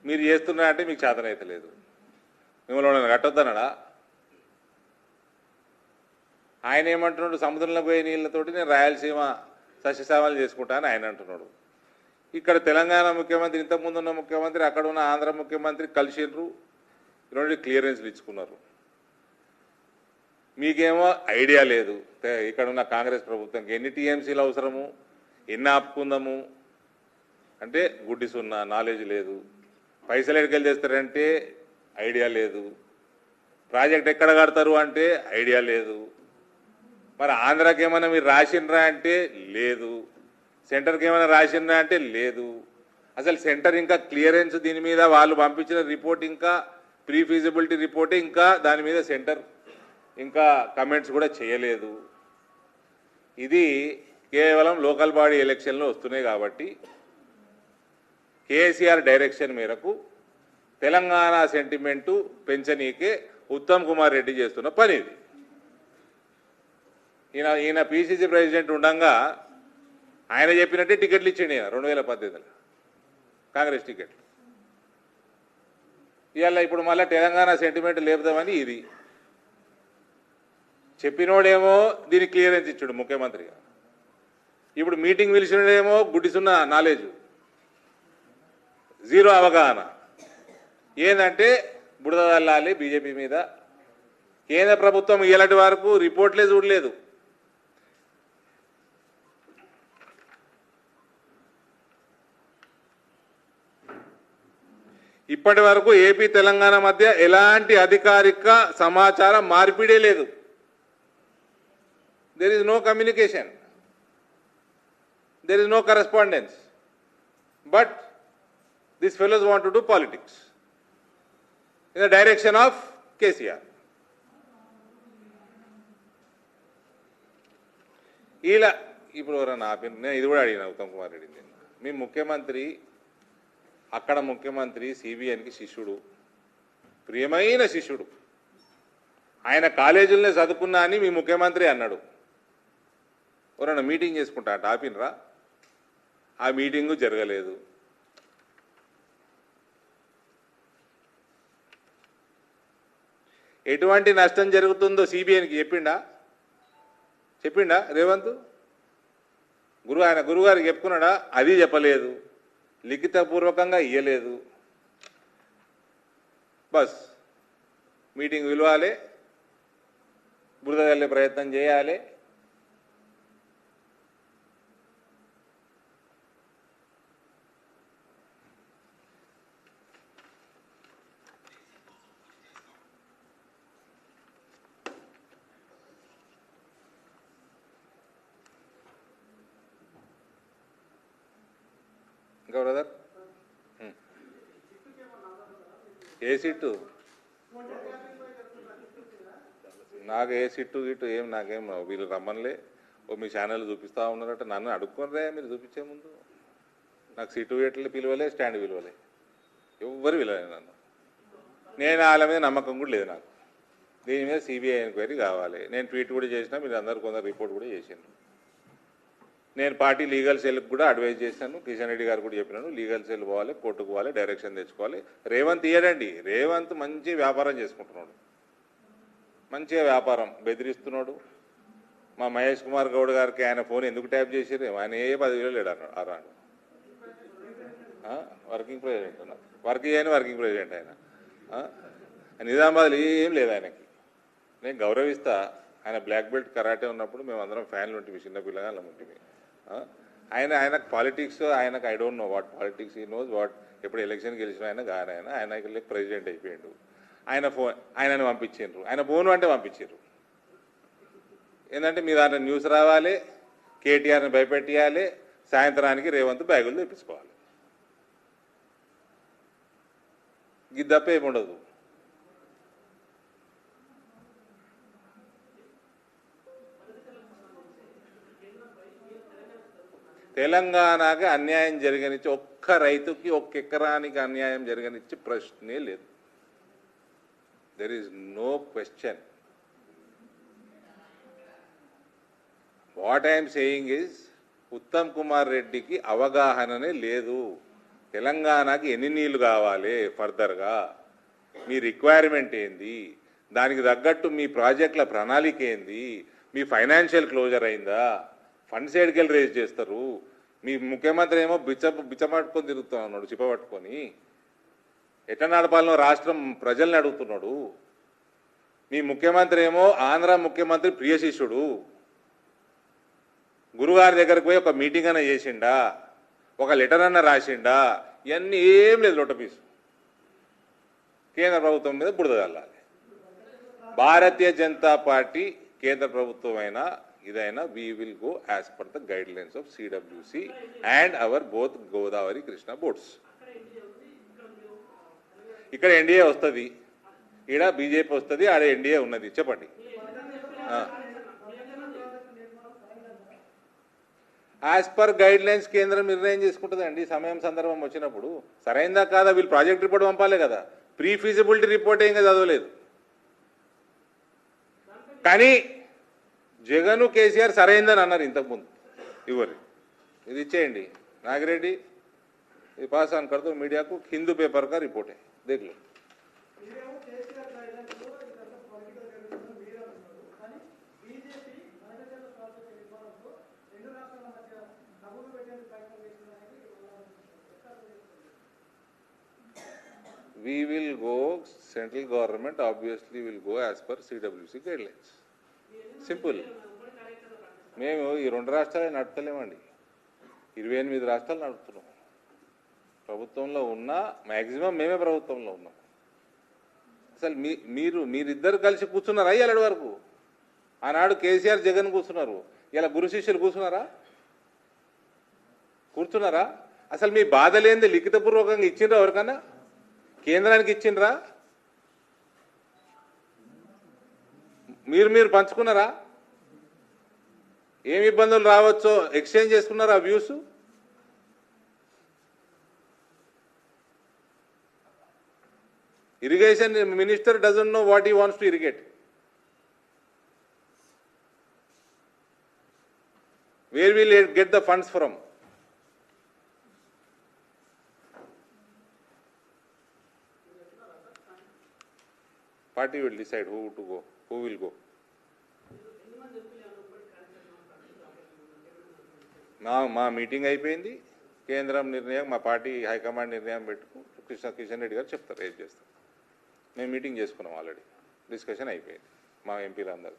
మీరు చేస్తున్నారంటే మీకు చేతనైతే లేదు. మిమ్మల్ని కట్టొద్దన్నాడా? ఆయన ఏమంటున్నాడు? సముద్రంలో పోయే నీళ్ళతోటి నేను రాయలసీమ సస్యశ్యామలు చేసుకుంటానని ఆయన అంటున్నాడు. ఇక్కడ తెలంగాణ ముఖ్యమంత్రి, ఇంతకుముందు ఉన్న ముఖ్యమంత్రి, అక్కడ ఉన్న ఆంధ్ర ముఖ్యమంత్రి కలిసిర్రు, రెండు క్లియరెన్స్లు ఇచ్చుకున్నారు. మీకేమో ఐడియా లేదు. ఇక్కడ ఉన్న కాంగ్రెస్ ప్రభుత్వంకి ఎన్ని టీఎంసీలు అవసరము, ఎన్ని ఆపుకుందాము అంటే గుడ్డి సున్నా, నాలెడ్జ్ లేదు. పైసలు ఎక్కడికి చేస్తారంటే ఐడియా లేదు. ప్రాజెక్ట్ ఎక్కడ కడతారు అంటే ఐడియా లేదు. మరి ఆంధ్రాకి ఏమైనా మీరు రాసిండ్రా అంటే లేదు. సెంటర్కి ఏమైనా రాసిండ్రా అంటే లేదు. అసలు సెంటర్ ఇంకా క్లియరెన్స్ దీని మీద వాళ్ళు పంపించిన రిపోర్ట్, ఇంకా ప్రీ ఫీజిబిలిటీ రిపోర్టే, ఇంకా దాని మీద సెంటర్ ఇంకా కమెంట్స్ కూడా చేయలేదు. ఇది కేవలం లోకల్ బాడీ ఎలక్షన్లో వస్తున్నాయి కాబట్టి కేసీఆర్ డైరెక్షన్ మేరకు తెలంగాణ సెంటిమెంటు పెంచనీకే ఉత్తమ్ కుమార్ రెడ్డి చేస్తున్న పని ఇది. ఈయన పిసిసి ప్రెసిడెంట్ ఉండగా ఆయన చెప్పినట్టే టికెట్లు ఇచ్చిండు ఈయన 2018లో కాంగ్రెస్ టికెట్లు. ఇవాళ ఇప్పుడు మళ్ళీ తెలంగాణ సెంటిమెంట్ లేపుదామని ఇది చెప్పినోడేమో దీనికి క్లియరెన్స్ ఇచ్చాడు ముఖ్యమంత్రిగా. ఇప్పుడు మీటింగ్ పిలిచినోడేమో గుడ్డిసున్న నాలెడ్జ్, జీరో అవగాహన. ఏంటంటే బుడద చల్లాలి బీజేపీ మీద. కేంద్ర ప్రభుత్వం ఇలాంటి వరకు రిపోర్ట్లే చూడలేదు. ఇప్పటి వరకు ఏపీ తెలంగాణ మధ్య ఎలాంటి అధికారిక సమాచార మార్పిడే లేదు. there is no communication, there is no correspondence, but these fellows want to do politics in the direction of KCR. ఇలా ఇప్పుడు ఎవరన్నా నేను ఇది కూడా అడిగిన ఉత్తమ్ కుమార్ రెడ్డి, మీ ముఖ్యమంత్రి అక్కడ ముఖ్యమంత్రి సిబిఎన్కి శిష్యుడు, ప్రియమైన శిష్యుడు. ఆయన కాలేజీలనే చదువుకున్నా అని మీ ముఖ్యమంత్రి అన్నాడు. ఎవరన్నా మీటింగ్ చేసుకుంటా అంటే ఆపినరా? ఆ మీటింగు జరగలేదు. ఎటువంటి నష్టం జరుగుతుందో సిబిఎన్కి చెప్పిండా రేవంత్? ఆయన గురుగారికి చెప్పుకున్నాడా? అది చెప్పలేదు. లిఖితపూర్వకంగా ఇయ్యలేదు. బస్ మీటింగ్ విలువాలి, బురద వెళ్ళే ప్రయత్నం చేయాలి. ఇంకా బ్రదర్ ఏ సీటు? నాకు ఏ సీటు గిట్టు ఏం నాకేం వీళ్ళు రమ్మనిలే. మీ ఛానల్ చూపిస్తూ ఉన్నారట, నన్ను అడుక్కోనరే మీరు చూపించే ముందు. నాకు సీటు ఎట్లా పిలవలే, స్టాండ్ పిలవలే, ఎవ్వరు పిలవలే నన్ను. నేను వాళ్ళ మీద నమ్మకం కూడా లేదు నాకు. దీని మీద సిబిఐ ఎంక్వైరీ కావాలి. నేను ట్వీట్ కూడా చేసినా, మీరు అందరు కొందరు రిపోర్ట్ కూడా చేసిండ్రు. నేను పార్టీ లీగల్ సెల్కి కూడా అడ్వైజ్ చేశాను. కిషన్ రెడ్డి గారు కూడా చెప్పినాను, లీగల్ సెల్ పోవాలి, కోర్టుకు పోవాలి, డైరెక్షన్ తెచ్చుకోవాలి. రేవంత్ ఇయ్యడండి. రేవంత్ మంచి వ్యాపారం చేసుకుంటున్నాడు, మంచిగా వ్యాపారం బెదిరిస్తున్నాడు. మా మహేష్ కుమార్ గౌడ్ గారికి ఆయన ఫోన్ ఎందుకు ట్యాప్ చేసారు? ఆయన ఏ 10,000 లేడు అన్నాడు. వర్కింగ్ ప్రెసిడెంట్ అన్నారు, వర్కింగ్ ప్రెసిడెంట్ ఆయన. నిజామాబాద్లో ఏం లేదు ఆయనకి. నేను గౌరవిస్తా. ఆయన బ్లాక్ బెల్ట్ కరాటే ఉన్నప్పుడు మేము అందరం ఫ్యాన్లు ఉంటుంది, చిన్నపిల్లగా అలా ఉంటుంది. ఆయనకు పాలిటిక్స్, ఆయనకు I don't know what politics, ఈ నోస్ వాట్. ఎప్పుడు ఎలక్షన్ గెలిచిన ఆయన ప్రెసిడెంట్ అయిపోయిండు. ఆయనను పంపించిండ్రు. ఆయన ఫోన్ అంటే పంపించారు. ఏంటంటే మీ దాంట్లో న్యూస్ రావాలి, కేటీఆర్ని భయపెట్టియాలి, సాయంత్రానికి రేవంత్ బ్యాగులు తెప్పించుకోవాలి. ఇది తప్ప ఏముండదు. తెలంగాణకి అన్యాయం జరగనిచ్చి, ఒక్క రైతుకి ఒక్క ఎకరానికి అన్యాయం జరగనిచ్చి ప్రశ్నే లేదు. There is no question. What I'm saying is Uttam Kumar రెడ్డికి అవగాహననే లేదు. తెలంగాణకి ఎన్ని నీళ్లు కావాలి ఫర్దర్గా, మీ రిక్వైర్మెంట్ ఏంది, దానికి తగ్గట్టు మీ ప్రాజెక్టుల ప్రణాళిక ఏంది, మీ ఫైనాన్షియల్ క్లోజర్ అయిందా, ఫండ్స్ ఎడికెళ్ళి రేజ్ చేస్తారు. మీ ముఖ్యమంత్రి ఏమో బిచ్చపట్టుకొని తిరుగుతున్నాడు, చిప్పబట్టుకొని. ఎట్లా నడపాలనో రాష్ట్రం ప్రజల్ని అడుగుతున్నాడు. మీ ముఖ్యమంత్రి ఏమో ఆంధ్ర ముఖ్యమంత్రి ప్రియ శిష్యుడు. గురుగారి దగ్గరికి పోయి ఒక మీటింగ్ అన్న చేసిండా, ఒక లెటర్ అన్న రాసిండా? ఇవన్నీ ఏం లేదు, లొట్టపీసు. కేంద్ర ప్రభుత్వం మీద బురద చల్లాలి. భారతీయ జనతా పార్టీ కేంద్ర ప్రభుత్వం అయినా ఇదైనా we will go as per the guide lines of CWC and hour both Godavari Krishna boards. ఇక్కడ ఎన్డీఏ వస్తుంది, ఈడ బీజేపీ వస్తుంది, ఆడ ఎన్డీఏ ఉన్నది. చెప్పండి. యాజ్ పర్ గైడ్ లైన్స్ కేంద్రం నిర్ణయం చేసుకుంటుందండి సమయం సందర్భం వచ్చినప్పుడు. సరైందా కాదా వీళ్ళు ప్రాజెక్ట్ రిపోర్ట్ పంపాలి కదా. ప్రీ ఫీజిబిలిటీ రిపోర్ట్ ఏం చదవలేదు. కానీ జగన్ కేసీఆర్ సరైందని అన్నారు ఇంతకుముందు. ఇవ్వరు, ఇది ఇచ్చేయండి నాగిరెడ్డి, ఇది పాస్ ఆన్ కర్దో मीडिया को, हिंदू पेपर का रिपोर्ट है, देख लो. We will go, central government obviously will go as per CWC guidelines. Simple. మేము ఈ 2 రాష్ట్రాలే నడుపుతలేమండి, 28 రాష్ట్రాలు నడుపుతున్నాం. ప్రభుత్వంలో ఉన్నా మ్యాక్సిమం మేమే ప్రభుత్వంలో ఉన్నాం. అసలు మీరిద్దరు కలిసి కూర్చున్నారా ఇలాంటి వరకు? ఆనాడు కేసీఆర్ జగన్ కూర్చున్నారు, ఇలా గురు శిష్యులు కూర్చున్నారా? అసలు మీ బాధలేంది లిఖితపూర్వకంగా ఇచ్చిండ్రా? ఎవరికన్నా కేంద్రానికి ఇచ్చిండ్రా? మీరు పంచుకున్నారా? ఏమి ఇబ్బందులు రావచ్చో ఎక్స్చేంజ్ చేసుకున్నారా views? Irrigation minister doesn't know what he wants to irrigate. Where will get the funds from? Party will decide who to go, who will go. మా మీటింగ్ అయిపోయింది, కేంద్రం నిర్ణయం, మా పార్టీ హైకమాండ్ నిర్ణయం పెట్టుకు కిషన్ రెడ్డి గారు చెప్తారు, ఏం చేస్తారు. మేము మీటింగ్ చేసుకున్నాం ఆల్రెడీ, డిస్కషన్ అయిపోయింది మా ఎంపీలందరూ.